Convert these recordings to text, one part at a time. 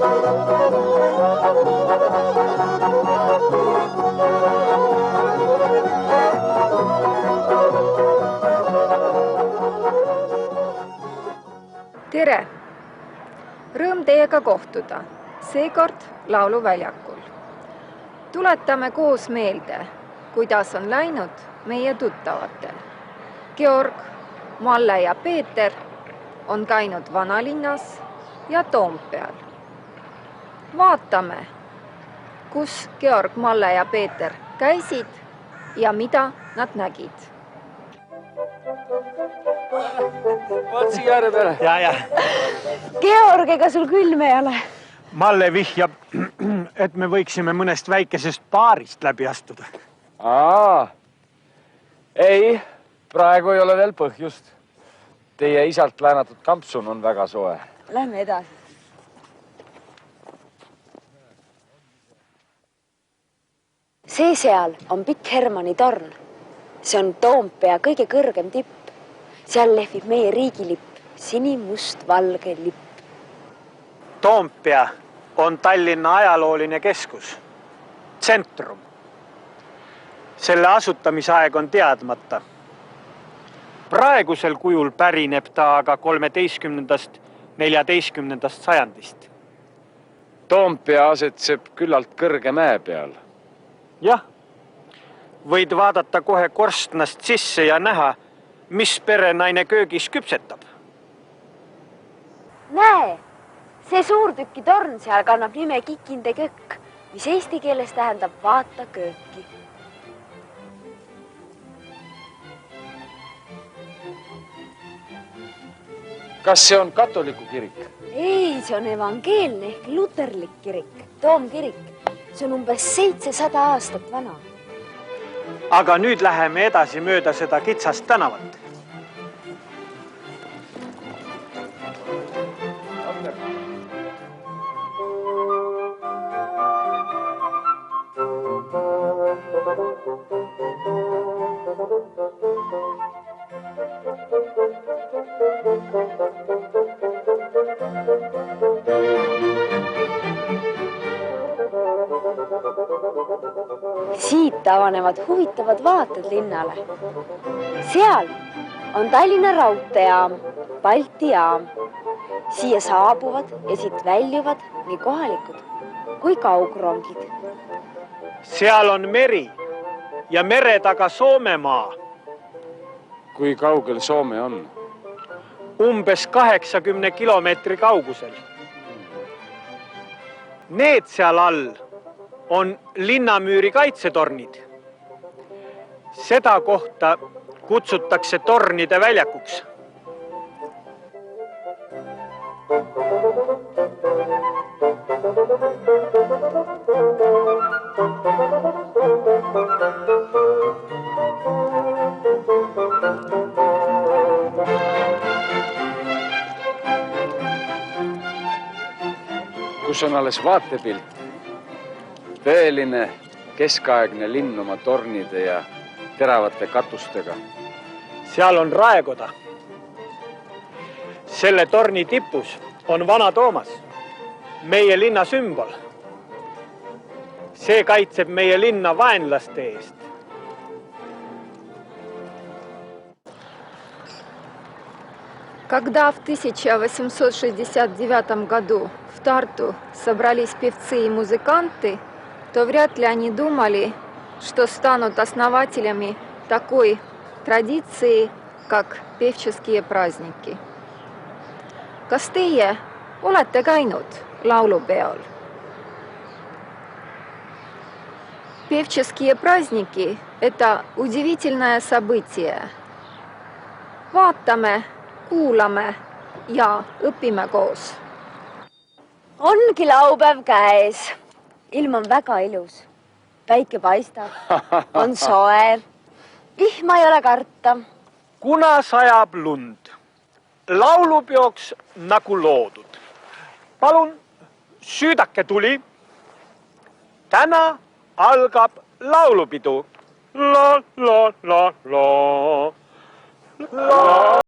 Tere! Rõõm teiega kohtuda, seekord lauluväljakul. Tuletame koos meelde, kuidas on läinud meie tuttavatel. Georg, Malle ja Peeter on käinud Vanalinnas ja Toompeal. Vaatame, kus Georg, Malle ja Peeter käisid ja mida nad nägid. Vaat siia ääre peale. Ja. Georg, ega sul külm ei ole? Malle vihjab, et me võiksime mõnest väikesest baarist läbi astuda. Ei, praegu ei ole veel põhjust. Teie isalt laenatud kampsun on väga soe. Lähme edasi. See seal on Pikk Hermanni torn. See on Toompea kõige kõrgem tipp. Seal lehvib meie riigilipp, sinimust-valge lipp. Toompea on Tallinna ajalooline keskus, tsentrum. Selle asutamisaeg on teadmata. Praegusel kujul pärineb ta aga 13. 14. sajandist. Toompea asetseb küllalt kõrge mäe peal. Jah, võid vaadata kohe korstnast sisse ja näha, mis perenaine köögis küpsetab. Näe, see suurtüki torn seal kannab nime Kikinde kökk, mis eesti keeles tähendab vaata kööki. Kas see on katoliku kirik? Ei, see on evangeelne ehk luterlik kirik, toomkirik. See on umbes 700 aastat vana. Aga nüüd läheme edasi mööda seda kitsast tänavat. Siit avanevad huvitavad vaated linnale. Seal on Tallinna raudteejaam, Balti jaam. Siia saabuvad ja siit väljuvad nii kohalikud kui kaugrongid. Seal on meri ja mere taga Soomemaa. Kui kaugel Soome on? Umbes 80 kilomeetri kaugusel. Need seal all on linnamüüri kaitsetornid. Seda kohta kutsutakse tornide väljakuks. Kus on alles vaatepilt. Tõeline keskaegne linn oma tornide ja teravate katustega. Seal on Raekoda. Selle torni tipus on Vana Toomas, meie linna sümbol. See kaitseb meie linna vaenlaste eest. Когда в 1869 году в Тарту собрались певцы и музыканты, то вряд ли они думали, что станут основателями такой традиции, как pevческие праздники. Kas teie olete käinud laulupeol? Pevческие праздники – это удивительное событие. Vaatame, kuulame ja õpime koos. Ongi laupäev käes. Ilm on väga ilus. Päike paistab. On soe. Vihma ei ole karta. Kuna sajab lund, laulupeoks nagu loodud. Palun, süüdake tuli. Täna algab laulupidu. La, la, la, la. La.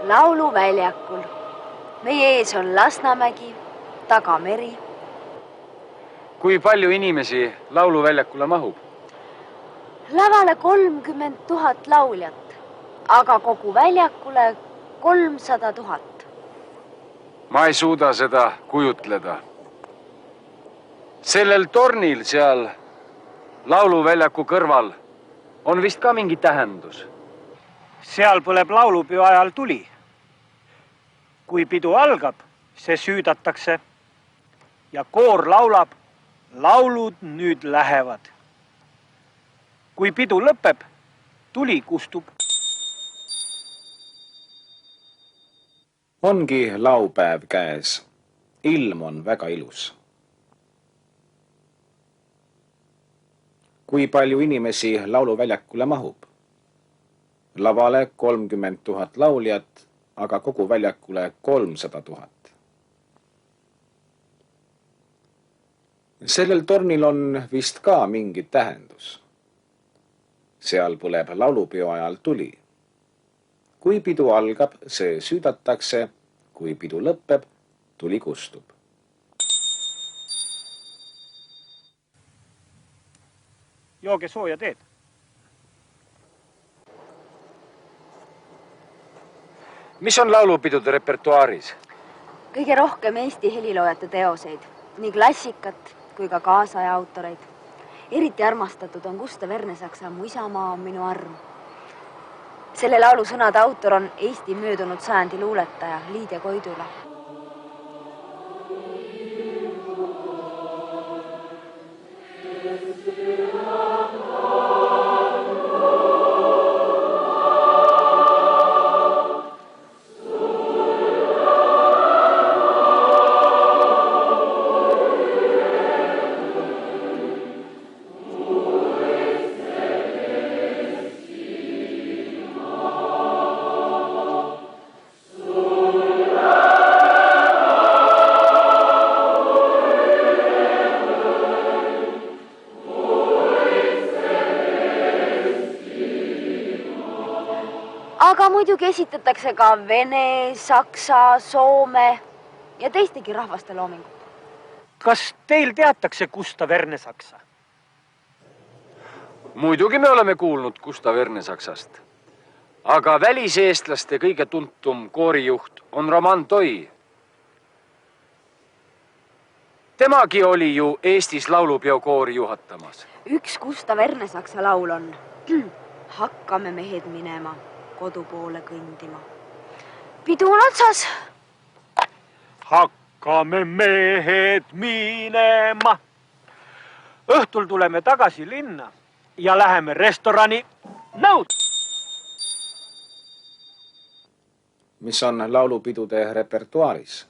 lauluväljakul. Meie ees on Lasnamägi, taga meri. Kui palju inimesi lauluväljakule mahub? Lavale 30 000 lauljat, aga kogu väljakule 300 000. Ma ei suuda seda kujutleda. Sellel tornil seal lauluväljaku kõrval on vist ka mingi tähendus. Seal põleb laulupeo ajal tuli. Kui pidu algab, see süüdatakse ja koor laulab, laulud nüüd lähevad. Kui pidu lõpeb, tuli kustub. Ongi laupäev käes. Ilm on väga ilus. Kui palju inimesi lauluväljakule mahub? Lavale 30 000 lauljat, aga kogu väljakule 300 000. Sellel tornil on vist ka mingi tähendus. Seal põleb laulupeo ajal tuli. Kui pidu algab, see süüdatakse, kui pidu lõpeb, tuli kustub. Jooge sooja teed. Mis on laulupidude repertuaaris? Kõige rohkem Eesti heliloojate teoseid, nii klassikat kui ka kaasaja autoreid. Eriti armastatud on Gustav Ernesaksa Mu isamaa on minu arm. Selle laulu sõnade autor on Eesti möödunud sajandi luuletaja Liidia Koidula. Aga muidugi esitatakse ka Vene, Saksa, Soome ja teistegi rahvaste loomingut. Kas teil teatakse Gustav Ernesaksa? Muidugi me oleme kuulnud Gustav Ernesaksast. Aga väliseestlaste kõige tuntum koorijuht on Roman Toi. Temagi oli ju Eestis laulupeo koori juhatamas. Üks Gustav Ernesaksa laul on Hakkame mehed minema kodu poole kõndima. Pidu on otsas. Hakkame mehed minema. Õhtul tuleme tagasi linna ja läheme restorani nõud. Mis on laulupidude repertuaaris?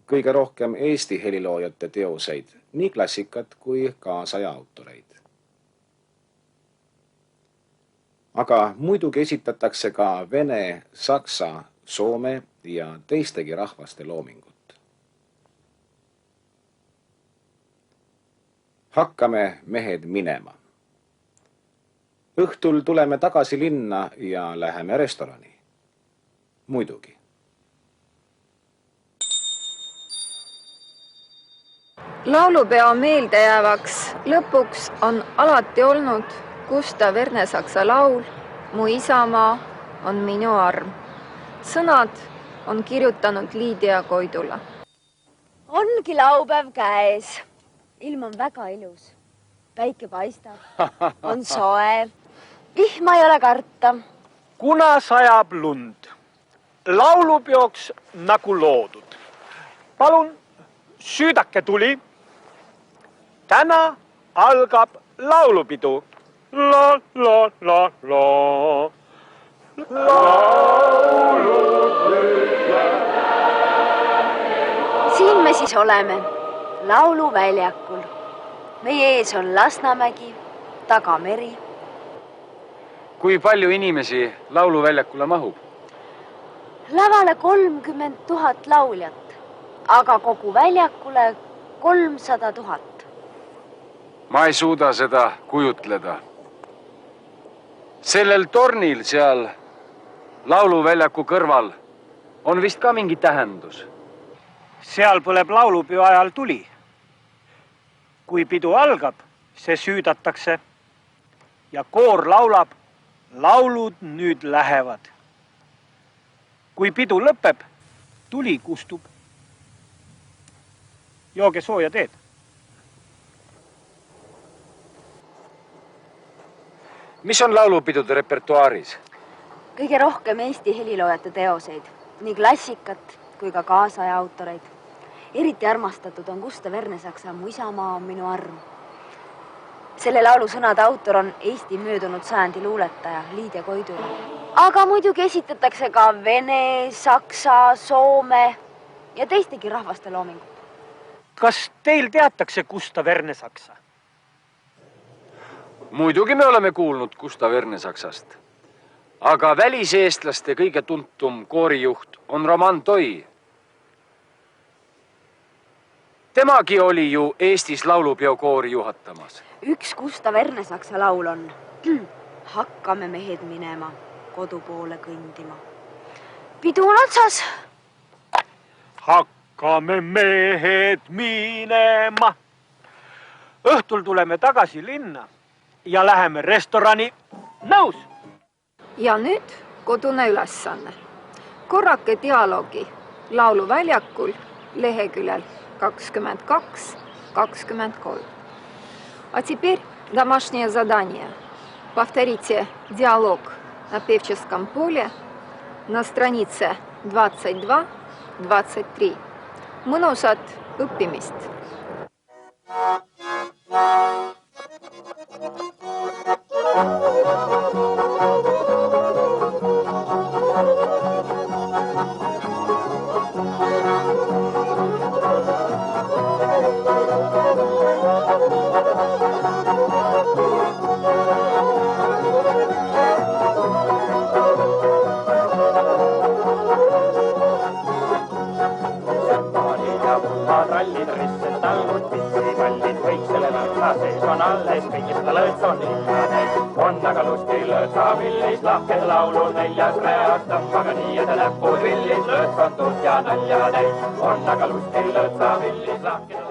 Kõige rohkem Eesti heliloojate teoseid, nii klassikat kui kaasaja autoreid. Aga muidugi esitatakse ka Vene, Saksa, Soome ja teistegi rahvaste loomingut. Hakkame mehed minema. Õhtul tuleme tagasi linna ja läheme restorani. Muidugi. Laulupeo meeldejäävaks lõpuks on alati olnud Gustav Ernesaksa laul Mu isamaa on minu arm. Sõnad on kirjutanud Liidia Koidula. Ongi laupäev käes. Ilm on väga ilus. Päike paistab. On soe. Vihma ei ole karta. Kuna sajab lund. Laulupeoks nagu loodud. Palun süüdake tuli. Täna algab laulupidu. La, la, la, la. Siin me siis oleme, lauluväljakul. Meie ees on Lasnamägi, taga meri. Kui palju inimesi lauluväljakule mahub? Lavale 30 000 lauljat, aga kogu väljakule 300 000. Ma ei suuda seda kujutleda. Sellel tornil seal lauluväljaku kõrval on vist ka mingi tähendus. seal põleb laulupeo ajal tuli. kui pidu algab, see süüdatakse ja koor laulab, laulud nüüd lähevad. kui pidu lõpeb, tuli kustub. jooge sooja teed. Mis on laulupidude repertuaaris? kõige rohkem Eesti heliloojate teoseid, nii klassikat kui ka kaasaja autoreid. Eriti armastatud on Gustav Ernesaksa Mu isamaa on minu arm. Selle laulu sõnade autor on Eesti möödunud sajandi luuletaja Liidia Koidula. Aga muidugi esitatakse ka vene, saksa, soome ja teistegi rahvaste loomingut. Kas teil teatakse Gustav Ernesaksa? Muidugi me oleme kuulnud Gustav Ernesaksast. Aga väliseestlaste kõige tuntum koorijuht on Roman Toi. Temagi oli ju Eestis laulupeo koori juhatamas. Üks Gustav Ernesaksa laul on Hakkame mehed minema, kodu poole kõndima. Pidu on otsas. Hakkame mehed minema. Õhtul tuleme tagasi linna ja läheme restorani. Nõus! Ja nüüd kodune ülesanne. Korrake dialoogi lauluväljakul leheküljel 22-23. А теперь домашнее задание. Повторите диалог на певческом поле на странице 22-23. Mõnusat õppimist! Rallid, rissid, talgud, pitsipallid, kõik selle lõõtsa sees on alles, kõigist ta lõõts on ikka täis. On aga lusti lõõtsa villis, lahked laulud neljas reas, tõmbaga nii ja näpud villis, lõõts on tuud ja nalja täis. On aga lusti lõõtsa villis, lahked